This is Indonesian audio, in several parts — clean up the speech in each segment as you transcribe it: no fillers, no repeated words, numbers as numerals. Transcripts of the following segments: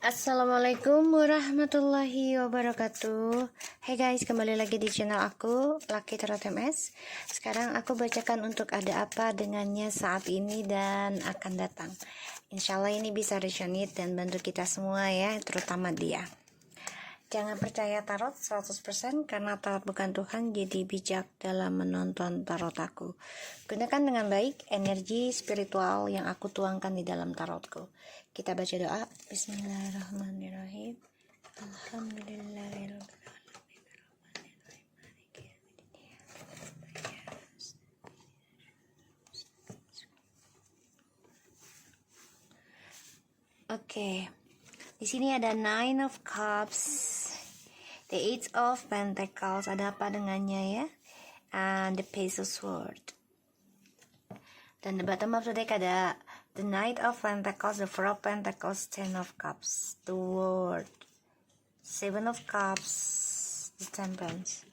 Assalamualaikum warahmatullahi wabarakatuh. Hey guys, kembali lagi di channel aku, Lucky Tarot MS. Sekarang aku bacakan untuk ada apa dengannya saat ini dan akan datang. Insya Allah ini bisa resonate dan bantu kita semua ya, terutama dia. Jangan percaya tarot 100% karena tarot bukan Tuhan, jadi bijak dalam menonton tarot aku. Gunakan dengan baik energi spiritual yang aku tuangkan di dalam tarotku. Kita baca doa. Bismillahirrahmanirrahim. Alhamdulillahirrahmanirrahim. Oke. Di sini ada Nine of Cups, the Eight of Pentacles, ada apa dengannya ya? And the Page of Swords. Dan the bottom of the deck ada the Knight of Pentacles, the Four of Pentacles, Ten of Cups, the World, Seven of Cups, the Temperance.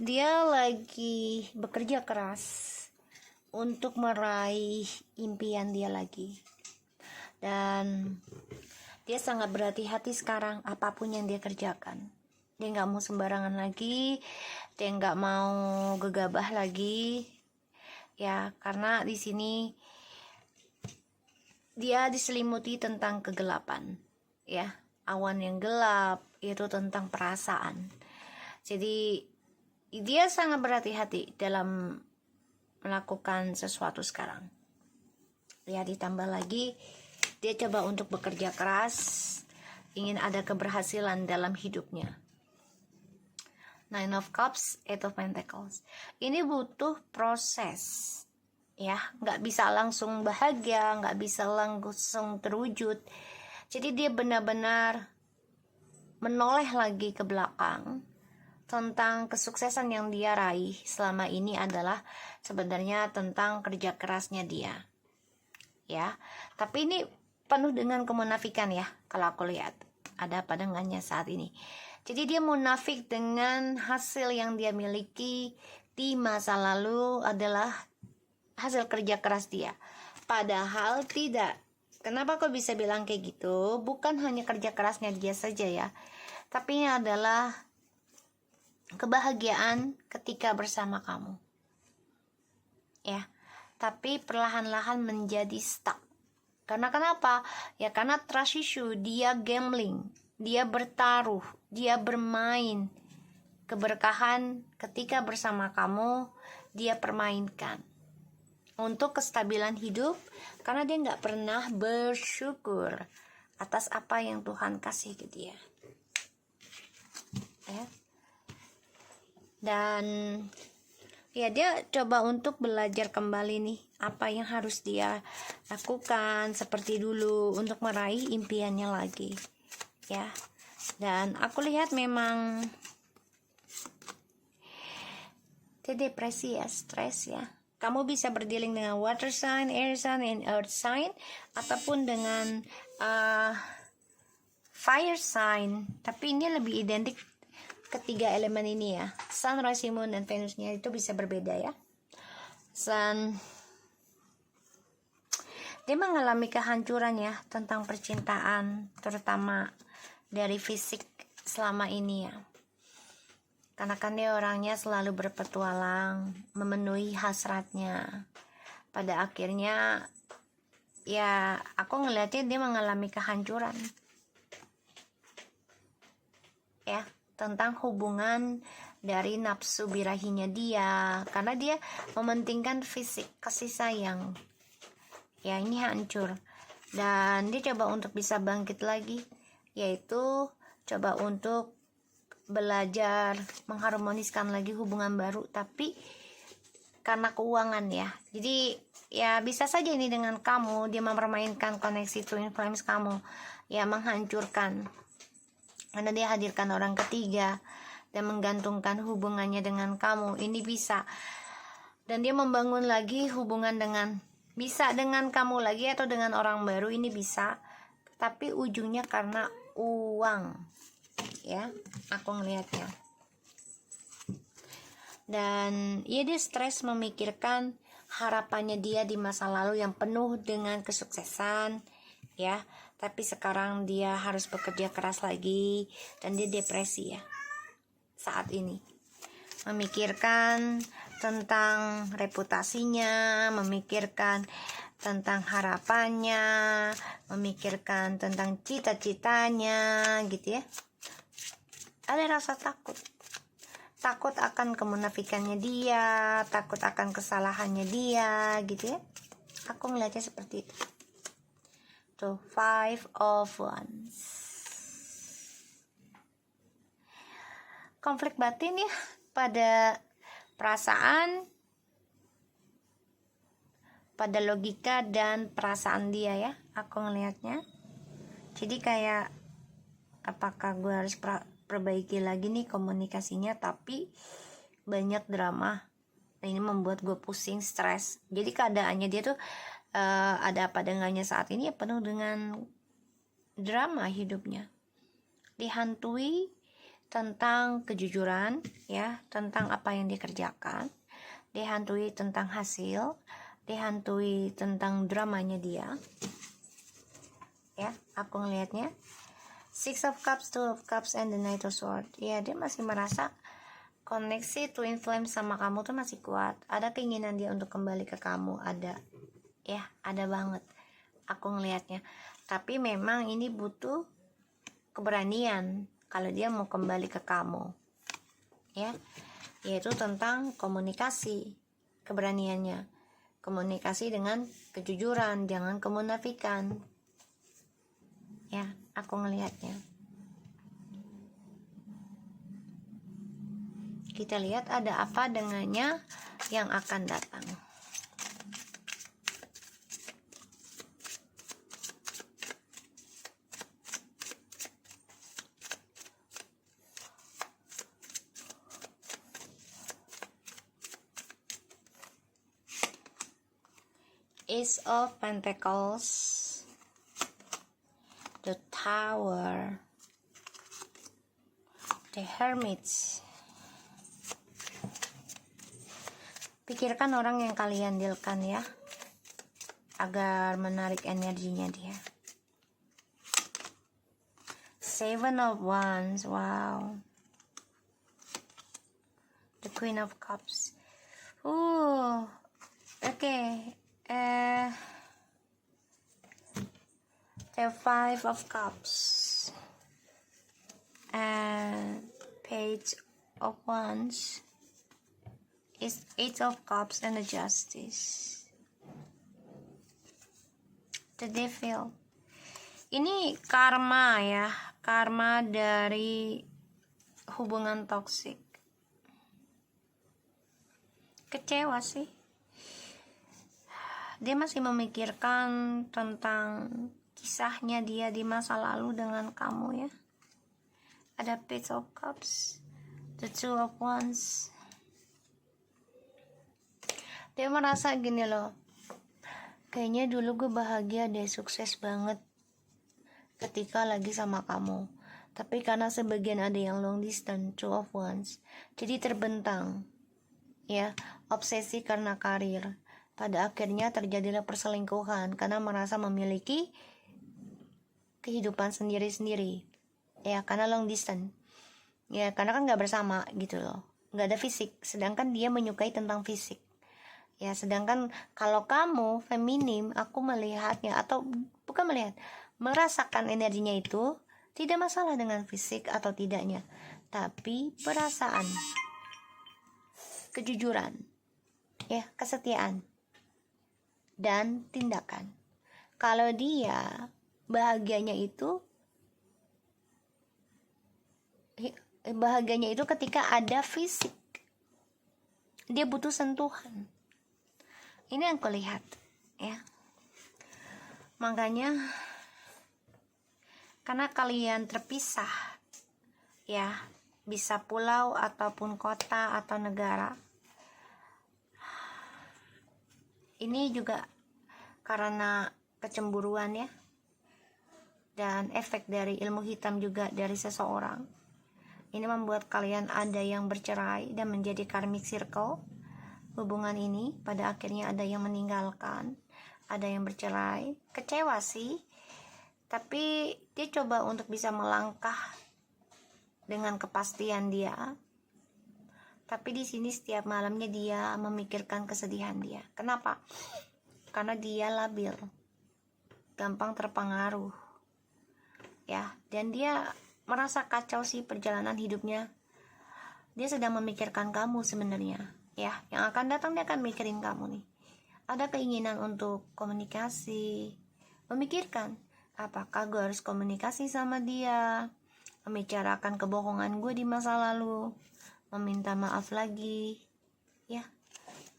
Dia lagi bekerja keras untuk meraih impian dia lagi. Dan dia sangat berhati-hati sekarang apapun yang dia kerjakan. Dia nggak mau sembarangan lagi, dia nggak mau gegabah lagi, ya karena di sini dia diselimuti tentang kegelapan, ya awan yang gelap itu tentang perasaan. Jadi dia sangat berhati-hati dalam melakukan sesuatu sekarang. Ya ditambah lagi dia coba untuk bekerja keras, ingin ada keberhasilan dalam hidupnya. Nine of Cups, Eight of Pentacles. Ini butuh proses, ya, nggak bisa langsung bahagia, nggak bisa langsung terwujud. Jadi dia benar-benar menoleh lagi ke belakang tentang kesuksesan yang dia raih selama ini adalah sebenarnya tentang kerja kerasnya dia, ya. Tapi ini penuh dengan kemunafikan ya, kalau aku lihat ada apa dengannya saat ini. Jadi dia munafik dengan hasil yang dia miliki di masa lalu adalah hasil kerja keras dia. Padahal tidak. Kenapa kok bisa bilang kayak gitu? Bukan hanya kerja kerasnya dia saja ya, tapi ini adalah kebahagiaan ketika bersama kamu, ya. Tapi perlahan-lahan menjadi stuck. Karena kenapa? Ya karena trust issue, dia gambling, dia bertaruh, dia bermain. Keberkahan ketika bersama kamu, dia permainkan. Untuk kestabilan hidup, karena dia nggak pernah bersyukur atas apa yang Tuhan kasih ke dia. Ya. Dan ya dia coba untuk belajar kembali nih apa yang harus dia lakukan seperti dulu untuk meraih impiannya lagi, ya. Dan aku lihat memang dia depresi ya, stres ya. Kamu bisa berdealing dengan water sign, air sign, and earth sign, ataupun dengan fire sign. Tapi ini lebih identik ketiga elemen ini ya. Sun, Rashi, Moon, dan Venusnya itu bisa berbeda ya. Sun, dia mengalami kehancuran ya tentang percintaan, terutama dari fisik selama ini ya. Karena kan dia orangnya selalu berpetualang, memenuhi hasratnya. Pada akhirnya ya aku ngeliatnya dia mengalami kehancuran, ya, tentang hubungan dari nafsu birahinya dia, karena dia mementingkan fisik, kasih sayang. Ya ini hancur. Dan dia coba untuk bisa bangkit lagi, yaitu coba untuk belajar mengharmoniskan lagi hubungan baru, tapi karena keuangan ya. Jadi ya bisa saja ini dengan kamu, dia mempermainkan koneksi twin flames kamu, ya menghancurkan. Karena dia hadirkan orang ketiga dan menggantungkan hubungannya dengan kamu, ini bisa. Dan dia membangun lagi hubungan dengan, bisa dengan kamu lagi atau dengan orang baru, ini bisa. Tapi ujungnya karena uang, ya, aku ngelihatnya. Dan ya dia stres memikirkan harapannya dia di masa lalu yang penuh dengan kesuksesan, ya. tapi sekarang dia harus bekerja keras lagi dan dia depresi ya saat ini, memikirkan tentang reputasinya, memikirkan tentang harapannya, memikirkan tentang cita-citanya gitu ya. Ada rasa takut akan kemunafikannya dia, takut akan kesalahannya dia gitu ya. Aku melihatnya seperti itu. Tuh, 5 of Wands. Konflik batin ya pada perasaan, pada logika dan perasaan dia ya. Aku ngelihatnya. Jadi kayak apakah gue harus perbaiki lagi nih komunikasinya, tapi banyak drama. Ini membuat gue pusing, stres. Jadi keadaannya dia tuh ada apa dengannya saat ini ya, penuh dengan drama hidupnya. Dihantui tentang kejujuran ya, tentang apa yang dikerjakan, dihantui tentang hasil, dihantui tentang dramanya dia. Ya, aku ngelihatnya 6 of Cups, 2 of Cups, and the Knight of Swords. Ya, dia masih merasa koneksi twin flame sama kamu tuh masih kuat. Ada keinginan dia untuk kembali ke kamu, ada. Ya, ada banget. Aku ngelihatnya. Tapi memang ini butuh keberanian kalau dia mau kembali ke kamu. Ya, yaitu tentang komunikasi, keberaniannya. Komunikasi dengan kejujuran, jangan kemunafikan. Ya, aku ngelihatnya. Kita lihat ada apa dengannya yang akan datang. Ace of Pentacles, the Tower, the Hermit. Pikirkan orang yang kalian dealkan ya, agar menarik energinya dia. 7 of Wands, wow. The Queen of Cups. Okay. The 5 of Cups and Page of Wands is 8 of Cups and the Justice. The Devil. Ini karma ya, karma dari hubungan toksik. Kecewa sih. Dia masih memikirkan tentang kisahnya dia di masa lalu dengan kamu ya. Ada Page of Cups, the 2 of Wands. Dia merasa gini loh, kayaknya dulu gue bahagia deh, sukses banget ketika lagi sama kamu. Tapi karena sebagian ada yang long distance, 2 of Wands, jadi terbentang ya, obsesi karena karir. Pada akhirnya terjadilah perselingkuhan karena merasa memiliki kehidupan sendiri-sendiri ya, karena long distance ya, karena kan gak bersama gitu loh, gak ada fisik, sedangkan dia menyukai tentang fisik ya. Sedangkan kalau kamu feminim, aku melihatnya, atau bukan melihat, merasakan energinya itu tidak masalah dengan fisik atau tidaknya, tapi perasaan, kejujuran ya, kesetiaan dan tindakan. Kalau dia bahagianya itu ketika ada fisik, dia butuh sentuhan. Ini yang aku lihat ya. Makanya karena kalian terpisah ya, bisa pulau ataupun kota atau negara, ini juga karena kecemburuan ya, dan efek dari ilmu hitam juga dari seseorang. Ini membuat kalian ada yang bercerai dan menjadi karmic circle. Hubungan ini pada akhirnya ada yang meninggalkan, ada yang bercerai. Kecewa sih, tapi dia coba untuk bisa melangkah dengan kepastian dia. Tapi di sini setiap malamnya dia memikirkan kesedihan dia. Kenapa? Karena dia labil, gampang terpengaruh, ya. Dan dia merasa kacau sih perjalanan hidupnya. Dia sedang memikirkan kamu sebenarnya, ya. Yang akan datang dia akan mikirin kamu nih. Ada keinginan untuk komunikasi, memikirkan apakah gue harus komunikasi sama dia, membicarakan kebohongan gue di masa lalu, meminta maaf lagi, ya,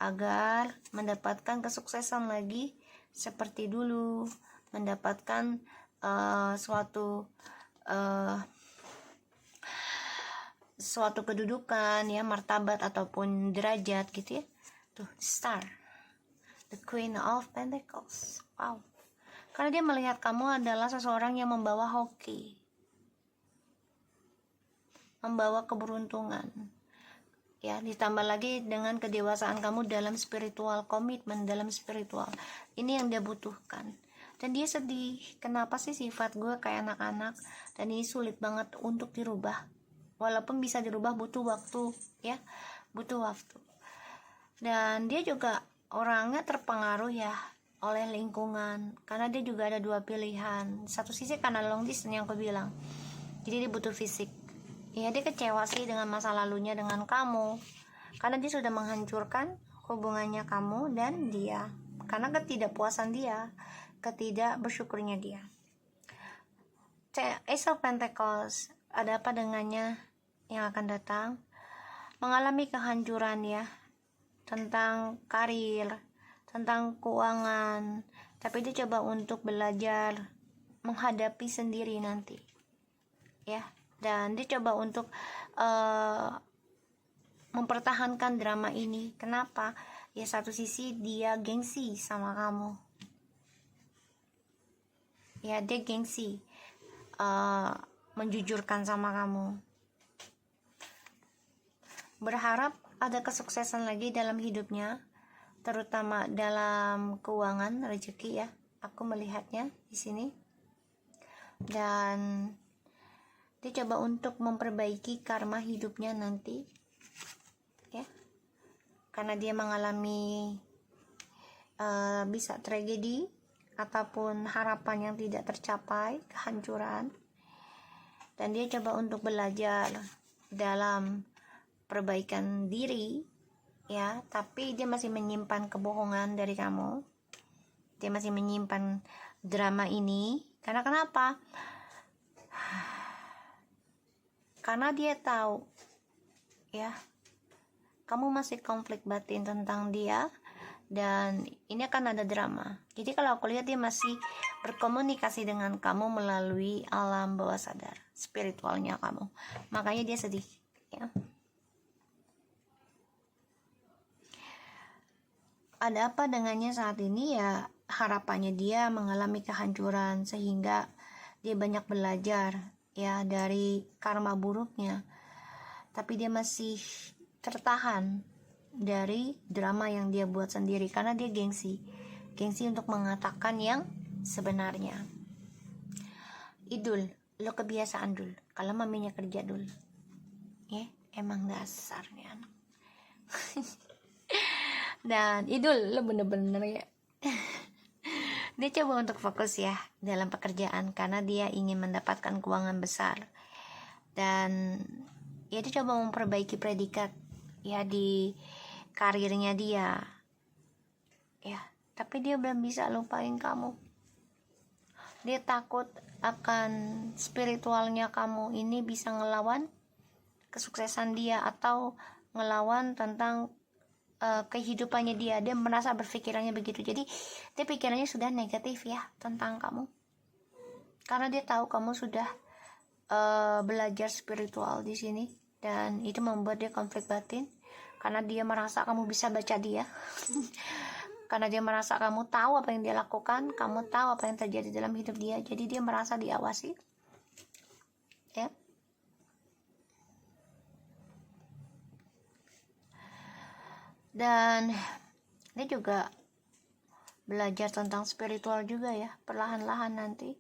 agar mendapatkan kesuksesan lagi seperti dulu, mendapatkan suatu kedudukan, ya, martabat ataupun derajat gitu ya. Tuh, Star, the Queen of Pentacles. Wow. Karena dia melihat kamu adalah seseorang yang membawa hoki, membawa keberuntungan. Ya, ditambah lagi dengan kedewasaan kamu dalam spiritual, komitmen dalam spiritual. Ini yang dia butuhkan. Dan dia sedih, kenapa sih sifat gue kayak anak-anak, dan ini sulit banget untuk dirubah. Walaupun bisa dirubah butuh waktu, ya, butuh waktu. Dan dia juga orangnya terpengaruh ya oleh lingkungan, karena dia juga ada dua pilihan. Satu sisi karena long distance yang aku bilang, jadi dia butuh fisik. Ya, dia kecewa sih dengan masa lalunya dengan kamu, karena dia sudah menghancurkan hubungannya kamu dan dia, karena ketidakpuasan dia, ketidakbersyukurnya dia. Ace of Pentacles, ada apa dengannya yang akan datang? Mengalami kehancuran ya, tentang karir, tentang keuangan, tapi dia coba untuk belajar menghadapi sendiri nanti, ya. Dan dia coba untuk mempertahankan drama ini. Kenapa? Ya, satu sisi dia gengsi sama kamu, ya, dia gengsi menjujurkan sama kamu, berharap ada kesuksesan lagi dalam hidupnya, terutama dalam keuangan, rezeki, ya, aku melihatnya di sini. Dan dia coba untuk memperbaiki karma hidupnya nanti, ya, karena dia mengalami bisa tragedi ataupun harapan yang tidak tercapai, kehancuran. Dan dia coba untuk belajar dalam perbaikan diri, ya, tapi dia masih menyimpan kebohongan dari kamu, dia masih menyimpan drama ini. Karena kenapa? Karena dia tahu, ya, kamu masih konflik batin tentang dia, dan ini akan ada drama. Jadi kalau aku lihat dia masih berkomunikasi dengan kamu melalui alam bawah sadar, spiritualnya kamu, makanya dia sedih, ya. Ada apa dengannya saat ini? Ya, harapannya dia mengalami kehancuran sehingga dia banyak belajar, ya, dari karma buruknya, tapi dia masih tertahan dari drama yang dia buat sendiri karena dia gengsi untuk mengatakan yang sebenarnya. Idul, lo kebiasaan dul kalau maminya kerja dul, ya, emang dasarnya anak. Dan Idul, lo bener-bener ya. Dia coba untuk fokus ya dalam pekerjaan karena dia ingin mendapatkan keuangan besar. Dan ya, dia coba memperbaiki predikat ya di karirnya dia, ya, tapi dia belum bisa lupain kamu. Dia takut akan spiritualnya kamu ini bisa ngelawan kesuksesan dia atau ngelawan tentang kehidupannya dia. Dia merasa berpikirannya begitu. Jadi dia pikirannya sudah negatif ya tentang kamu, karena dia tahu kamu sudah belajar spiritual di sini, dan itu membuat dia konflik batin karena dia merasa kamu bisa baca dia. Karena dia merasa kamu tahu apa yang dia lakukan, kamu tahu apa yang terjadi dalam hidup dia, jadi dia merasa diawasi, ya. Dan dia juga belajar tentang spiritual juga ya, perlahan-lahan nanti.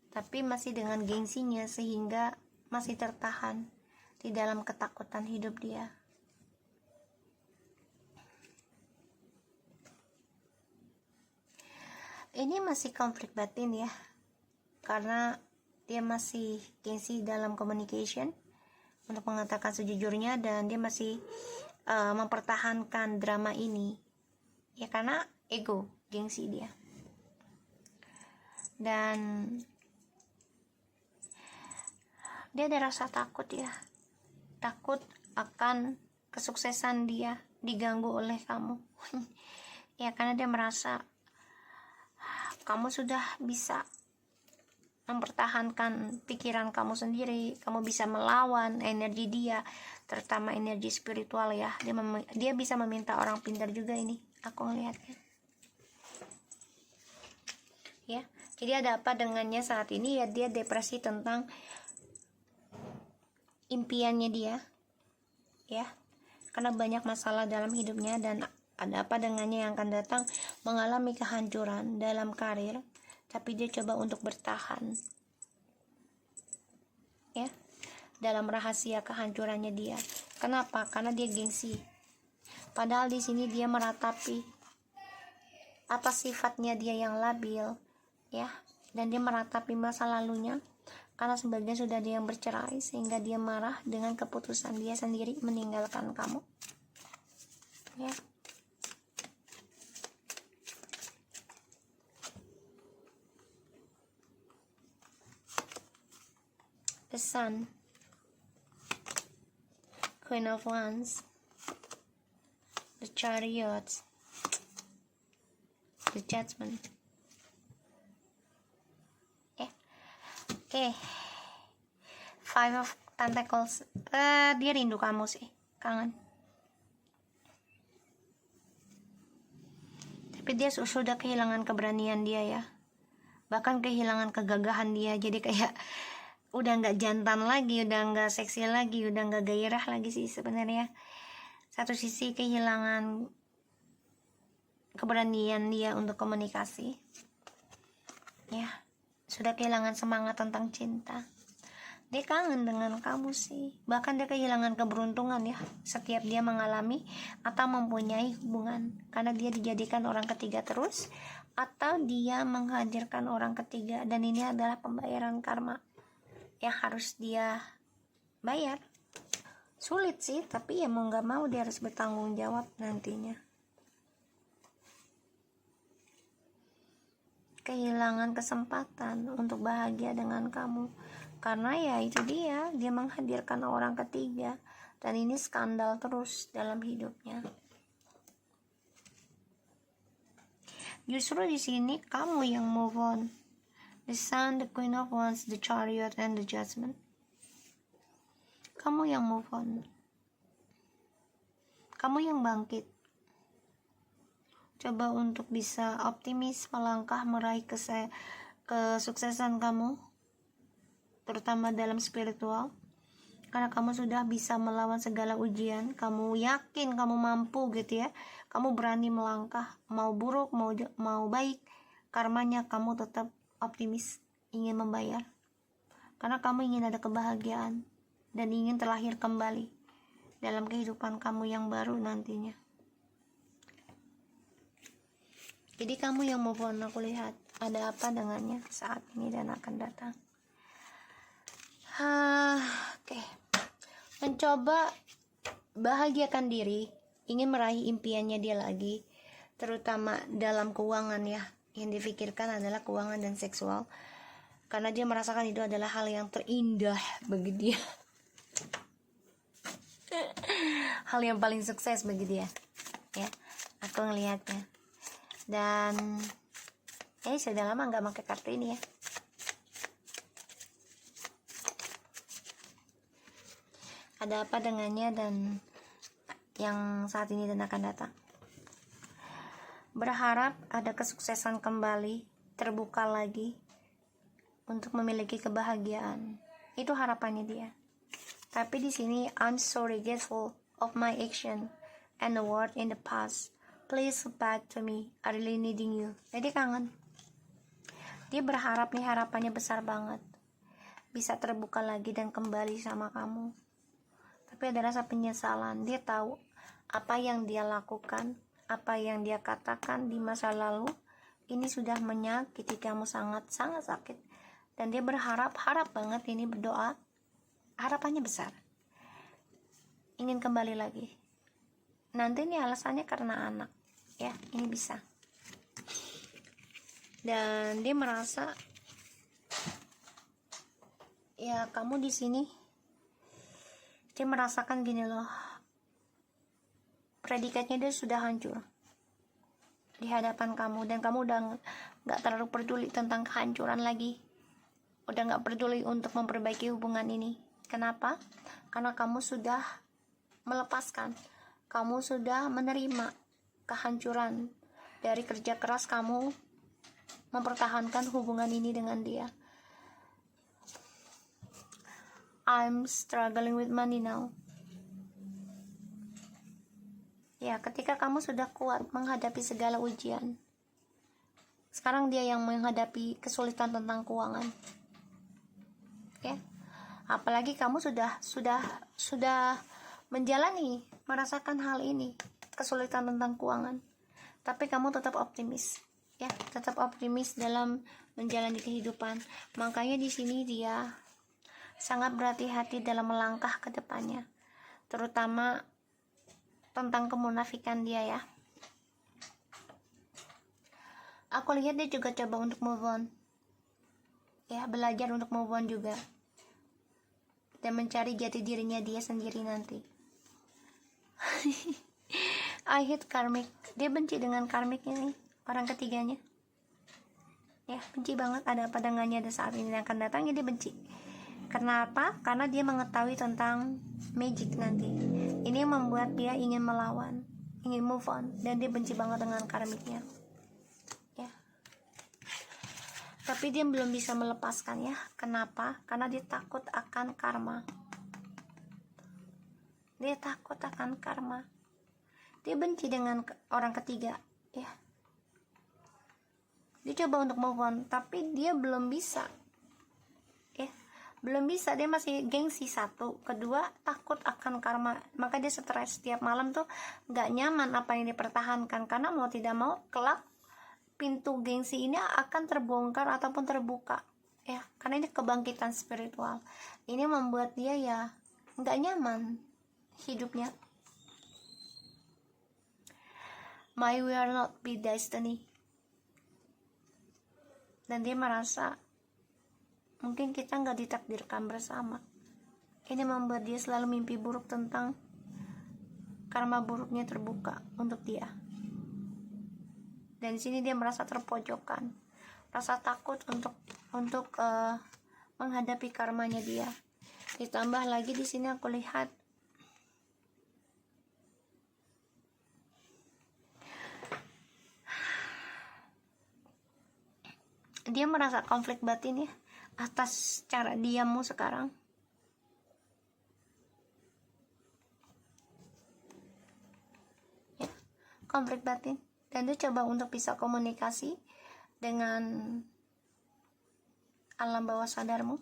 tapi masih dengan gengsinya, sehingga masih tertahan di dalam ketakutan hidup dia. Ini masih konflik batin ya, karena dia masih gengsi dalam communication untuk mengatakan sejujurnya, dan dia masih mempertahankan drama ini ya, karena ego, gengsi dia. Dan dia ada rasa takut ya, takut akan kesuksesan dia diganggu oleh kamu. Ya, karena dia merasa kamu sudah bisa mempertahankan pikiran kamu sendiri, kamu bisa melawan energi dia, terutama energi spiritual ya. Dia bisa meminta orang pintar juga ini, aku ngelihatnya. Ya, jadi ada apa dengannya saat ini ya, dia depresi tentang impiannya dia, ya, karena banyak masalah dalam hidupnya, dan ada apa dengannya yang akan datang mengalami kehancuran dalam karir, tapi dia coba untuk bertahan ya dalam rahasia kehancurannya dia. Kenapa? Karena dia gengsi. Padahal di sini dia meratapi atas sifatnya dia yang labil ya, dan dia meratapi masa lalunya, karena sebagian sudah dia yang bercerai, sehingga dia marah dengan keputusan dia sendiri meninggalkan kamu ya. The Sun, Queen of Wands, the Chariot, the Judgment. Oke. Five of Pentacles. Dia rindu kamu sih, kangen. Tapi dia sudah kehilangan keberanian dia ya, bahkan kehilangan kegagahan dia. Jadi kayak udah nggak jantan lagi, udah nggak seksi lagi, udah nggak gairah lagi sih sebenarnya. Satu sisi kehilangan keberanian dia untuk komunikasi ya, sudah kehilangan semangat tentang cinta. Dia kangen dengan kamu sih, bahkan dia kehilangan keberuntungan ya setiap dia mengalami atau mempunyai hubungan, karena dia dijadikan orang ketiga terus, atau dia menghadirkan orang ketiga, dan ini adalah pembayaran karma yang harus dia bayar. Sulit sih, tapi ya mau gak mau dia harus bertanggung jawab nantinya. Kehilangan kesempatan untuk bahagia dengan kamu, karena ya itu dia menghadirkan orang ketiga, dan ini skandal terus dalam hidupnya. Justru di sini kamu yang move on. The Sun, the Queen of Wands, the Chariot, and the Judgment. Kamu yang move on. Kamu yang bangkit. Coba untuk bisa optimis melangkah meraih kesuksesan kamu, terutama dalam spiritual. Karena kamu sudah bisa melawan segala ujian, kamu yakin kamu mampu gitu ya. Kamu berani melangkah, mau buruk mau baik, karmanya kamu tetap optimis, ingin membayar. Karena kamu ingin ada kebahagiaan dan ingin terlahir kembali dalam kehidupan kamu yang baru nantinya. Jadi kamu yang move on, aku lihat ada apa dengannya saat ini dan akan datang. Oke. Mencoba bahagiakan diri, ingin meraih impiannya dia lagi, terutama dalam keuangan ya. Yang difikirkan adalah keuangan dan seksual, karena dia merasakan itu adalah hal yang terindah bagi dia. Hal yang paling sukses bagi dia ya, aku ngelihatnya. Dan sudah lama nggak pakai kartu ini ya. Ada apa dengannya dan yang saat ini dan akan datang. Berharap ada kesuksesan kembali, terbuka lagi untuk memiliki kebahagiaan. Itu harapannya dia. Tapi di sini I'm so regretful of my action and the word in the past. Please back to me. I really needing you. Jadi kangen. Dia berharap nih, harapannya besar banget, bisa terbuka lagi dan kembali sama kamu. Tapi ada rasa penyesalan. Dia tahu apa yang dia lakukan, apa yang dia katakan di masa lalu ini sudah menyakiti kamu sangat-sangat sakit. Dan dia harap banget ini, berdoa, harapannya besar, ingin kembali lagi. Nanti ini alasannya karena anak, ya, ini bisa. Dan dia merasa ya kamu di sini, dia merasakan gini loh, predikatnya dia sudah hancur di hadapan kamu, dan kamu udah nggak terlalu peduli tentang kehancuran lagi, udah nggak peduli untuk memperbaiki hubungan ini. Kenapa? Karena kamu sudah melepaskan, kamu sudah menerima kehancuran dari kerja keras kamu mempertahankan hubungan ini dengan dia. I'm struggling with money now. Ya, ketika kamu sudah kuat menghadapi segala ujian, sekarang dia yang menghadapi kesulitan tentang keuangan. Ya, apalagi kamu sudah menjalani, merasakan hal ini, kesulitan tentang keuangan, tapi kamu tetap optimis. Ya, tetap optimis dalam menjalani kehidupan. Makanya di sini dia sangat berhati-hati dalam melangkah ke depannya, terutama tentang kemunafikan dia ya. Aku lihat dia juga coba untuk move on. Ya, belajar untuk move on juga. Dan mencari jati dirinya dia sendiri nanti. I hate karmic. Dia benci dengan karmic ini, orang ketiganya. Ya, benci banget. Ada padangannya ada saat ini yang akan datang, dia benci. Kenapa? Karena dia mengetahui tentang magic nanti. Ini yang membuat dia ingin melawan, ingin move on, dan dia benci banget dengan karmiknya. Ya. Tapi dia belum bisa melepaskan ya. Kenapa? Karena dia takut akan karma. Dia takut akan karma. Dia benci dengan orang ketiga, ya. Dia coba untuk move on, tapi dia belum bisa. Belum bisa, dia masih gengsi satu, kedua takut akan karma, maka dia stres setiap malam tuh, nggak nyaman apa yang dipertahankan, karena mau tidak mau kelak pintu gengsi ini akan terbongkar ataupun terbuka, ya, karena ini kebangkitan spiritual. Ini membuat dia ya nggak nyaman hidupnya. My we are not be destiny. Dan dia merasa mungkin kita nggak ditakdirkan bersama. Ini membuat dia selalu mimpi buruk tentang karma buruknya terbuka untuk dia. Dan di sini dia merasa terpojokkan, rasa takut untuk menghadapi karmanya dia. Ditambah lagi di sini aku lihat dia merasa konflik batin ya, atas cara diammu sekarang. Ya, konflik batin. Dan dia coba untuk bisa komunikasi dengan alam bawah sadarmu.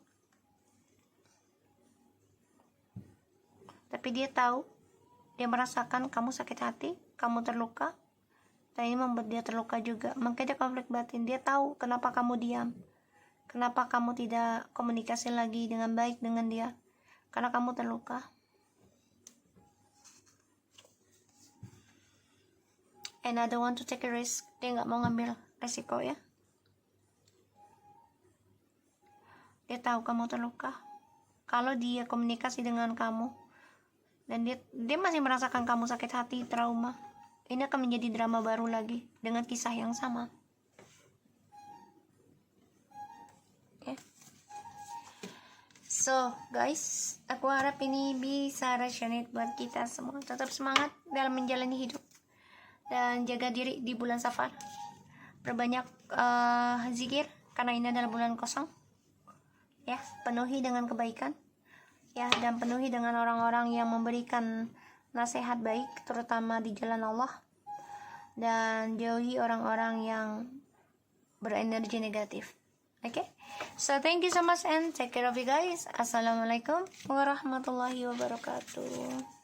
Tapi dia tahu, dia merasakan kamu sakit hati, kamu terluka. Dan ini membuat dia terluka juga. Makanya dia konflik batin. Dia tahu kenapa kamu diam. Kenapa kamu tidak komunikasi lagi dengan baik dengan dia? Karena kamu terluka. And I don't want to take a risk. Dia nggak mau ngambil resiko ya. Dia tahu kamu terluka. Kalau dia komunikasi dengan kamu dan dia masih merasakan kamu sakit hati, trauma, ini akan menjadi drama baru lagi dengan kisah yang sama. So guys, aku harap ini bisa resonate buat kita semua. Tetap semangat dalam menjalani hidup dan jaga diri di bulan Safar. Perbanyak zikir karena ini adalah bulan kosong. Ya, penuhi dengan kebaikan. Ya, dan penuhi dengan orang-orang yang memberikan nasihat baik, terutama di jalan Allah. Dan jauhi orang-orang yang berenergi negatif. Okay, so thank you so much and take care of you guys. Assalamualaikum warahmatullahi wabarakatuh.